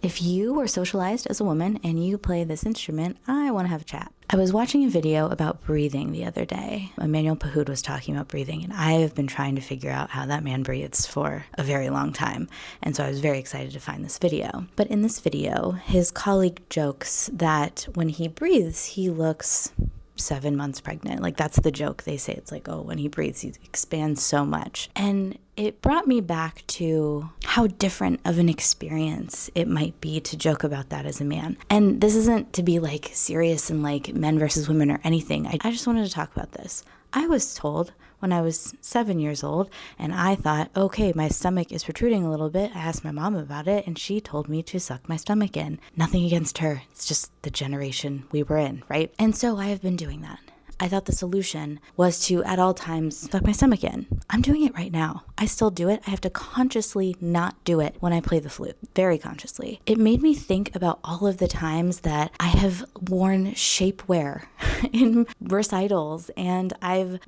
If you were socialized as a woman and you play this instrument, I want to have a chat. I was watching a video about breathing the other day. Emmanuel Pahoud was talking about breathing, and I have been trying to figure out how that man breathes for a very long time. And so I was very excited to find this video. But in this video, his colleague jokes that when he breathes, he looks 7 months pregnant. Like, that's the joke. They say it's like, oh, when he breathes, he expands so much. And it brought me back to how different of an experience it might be to joke about that as a man. And this isn't to be like serious and like men versus women or anything. I just wanted to talk about this. I was told when I was 7 years old, and I thought, okay, my stomach is protruding a little bit. I asked my mom about it, and she told me to suck my stomach in. Nothing against her. It's just the generation we were in, right? And so I have been doing that. I thought the solution was to, at all times, suck my stomach in. I'm doing it right now. I still do it. I have to consciously not do it when I play the flute, very consciously. It made me think about all of the times that I have worn shapewear in recitals, and I've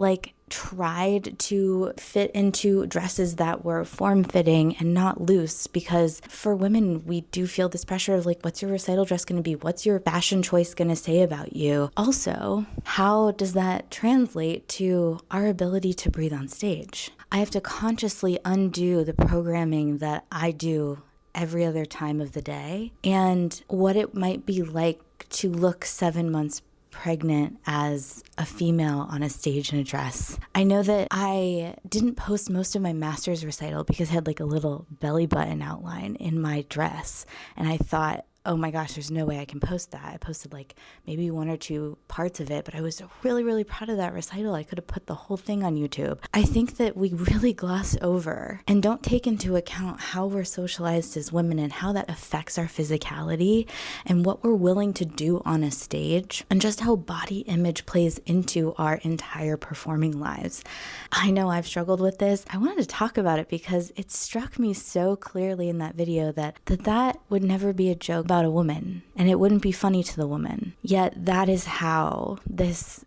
tried to fit into dresses that were form-fitting and not loose, because for women, we do feel this pressure of what's your recital dress going to be? What's your fashion choice going to say about you? Also, how does that translate to our ability to breathe on stage? I have to consciously undo the programming that I do every other time of the day, and what it might be like to look 7 months pregnant as a female on a stage in a dress. I know that I didn't post most of my master's recital because I had a little belly button outline in my dress, and I thought, oh my gosh, there's no way I can post that. I posted maybe 1 or 2 parts of it, but I was really, really proud of that recital. I could have put the whole thing on YouTube. I think that we really gloss over and don't take into account how we're socialized as women and how that affects our physicality and what we're willing to do on a stage, and just how body image plays into our entire performing lives. I know I've struggled with this. I wanted to talk about it because it struck me so clearly in that video that would never be a joke about a woman, and it wouldn't be funny to the woman. Yet that is how this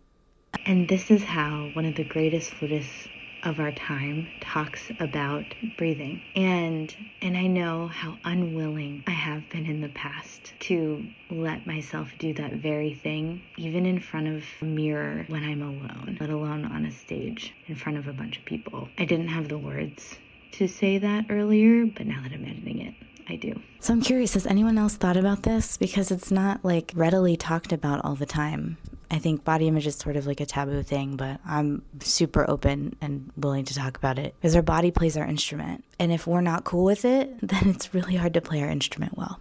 is how one of the greatest flutists of our time talks about breathing. And I know how unwilling I have been in the past to let myself do that very thing, even in front of a mirror when I'm alone, let alone on a stage in front of a bunch of people. I didn't have the words to say that earlier, but now that I'm editing it, I do. So I'm curious, has anyone else thought about this? Because it's not readily talked about all the time. I think body image is sort of a taboo thing, but I'm super open and willing to talk about it because our body plays our instrument. And if we're not cool with it, then it's really hard to play our instrument well.